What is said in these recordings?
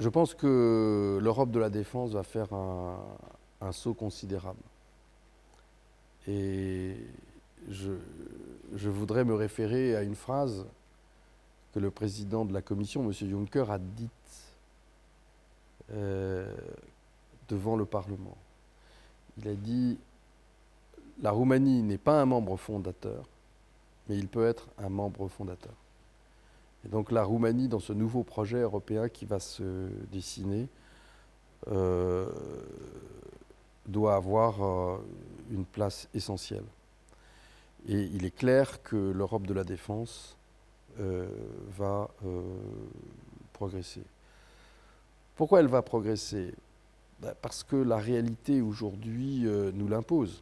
Je pense que l'Europe de la défense va faire un saut considérable. Et je, je voudrais me référer à une phrase que le président de la Commission, M. Juncker, a dite euh, devant le Parlement. Il a dit « La Roumanie n'est pas un membre fondateur, mais il peut être un membre fondateur ». Et donc la Roumanie, dans ce nouveau projet européen qui va se dessiner, doit avoir une place essentielle. Et il est clair que l'Europe de la défense va progresser. Pourquoi elle va progresser ? Parce que la réalité aujourd'hui nous l'impose.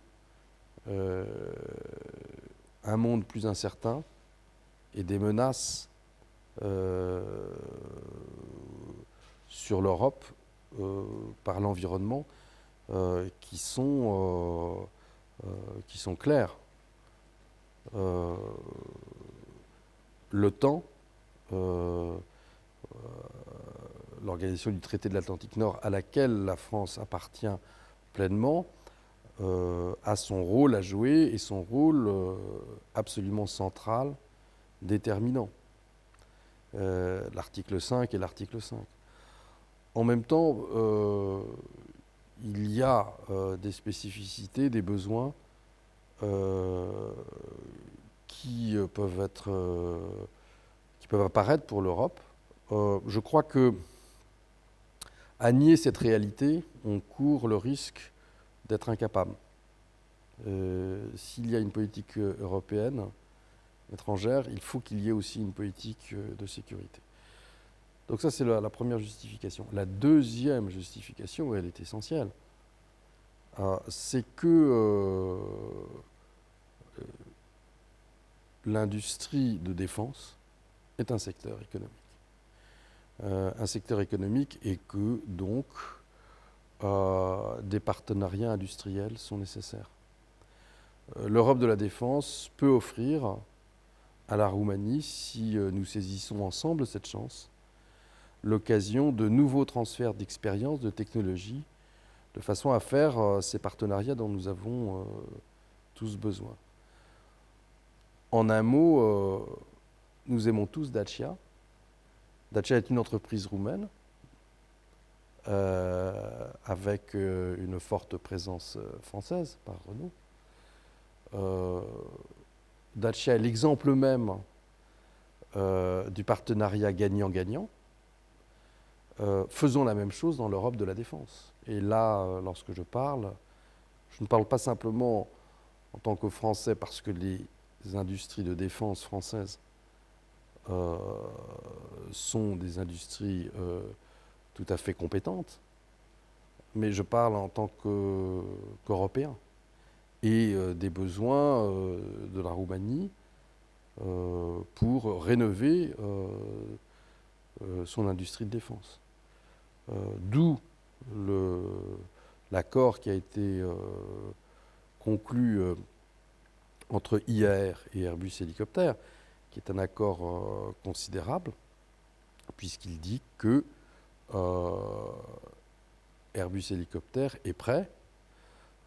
Un monde plus incertain et des menaces sur l'Europe par l'environnement qui sont claires. L'OTAN, l'organisation du traité de l'Atlantique Nord à laquelle la France appartient pleinement, a son rôle à jouer et son rôle absolument central, déterminant. L'article 5 et l'article 5. En même temps, il y a des spécificités, des besoins qui peuvent apparaître pour l'Europe. Je crois que à nier cette réalité, on court le risque d'être incapable. S'il y a une politique européenne étrangère, il faut qu'il y ait aussi une politique de sécurité. Donc ça, c'est la première justification. La deuxième justification, elle est essentielle, c'est que l'industrie de défense est un secteur économique. Un secteur économique et que, donc, des partenariats industriels sont nécessaires. L'Europe de la défense peut offrir à la Roumanie, si nous saisissons ensemble cette chance, l'occasion de nouveaux transferts d'expérience, de technologie, de façon à faire ces partenariats dont nous avons tous besoin. En un mot, nous aimons tous Dacia. Dacia est une entreprise roumaine avec une forte présence française par Renault. Dacia est l'exemple même du partenariat gagnant-gagnant. Faisons la même chose dans l'Europe de la défense. Et là, lorsque je ne parle pas simplement en tant que Français parce que les industries de défense françaises sont des industries tout à fait compétentes, mais je parle en tant qu'Européen et des besoins de la Roumanie pour rénover son industrie de défense. D'où l'accord qui a été conclu entre IAR et Airbus Hélicoptères, qui est un accord considérable, puisqu'il dit que Airbus Hélicoptères est prêt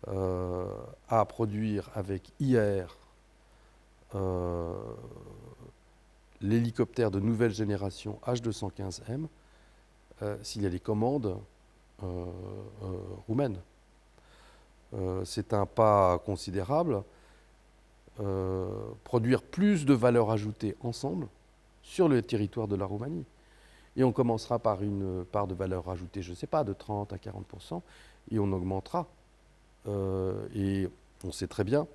à produire avec IAR l'hélicoptère de nouvelle génération H215M s'il y a des commandes roumaines. C'est un pas considérable. Produire plus de valeur ajoutée ensemble sur le territoire de la Roumanie. Et on commencera par une part de valeur ajoutée, je ne sais pas, de 30 à 40%, et on augmentera. Et on sait très bien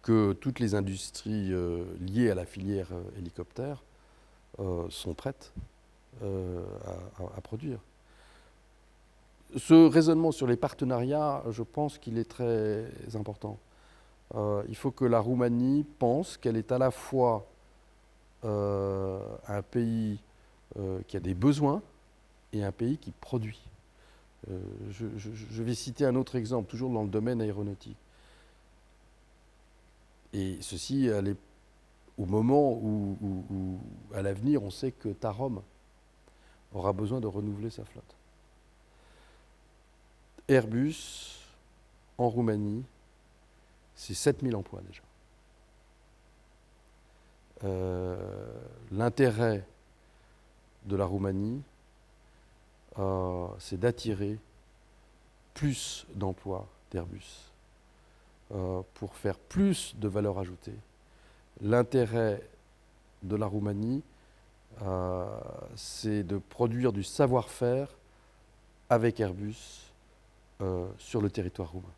que toutes les industries liées à la filière hélicoptère sont prêtes à produire. Ce raisonnement sur les partenariats, je pense qu'il est très important. Il faut que la Roumanie pense qu'elle est à la fois un pays qui a des besoins et un pays qui produit. Je vais citer un autre exemple, toujours dans le domaine aéronautique. Et ceci, au moment où, à l'avenir, on sait que Tarom aura besoin de renouveler sa flotte. Airbus, en Roumanie, c'est 7000 emplois déjà. L'intérêt de la Roumanie, c'est d'attirer plus d'emplois d'Airbus pour faire plus de valeur ajoutée. L'intérêt de la Roumanie, c'est de produire du savoir-faire avec Airbus sur le territoire roumain.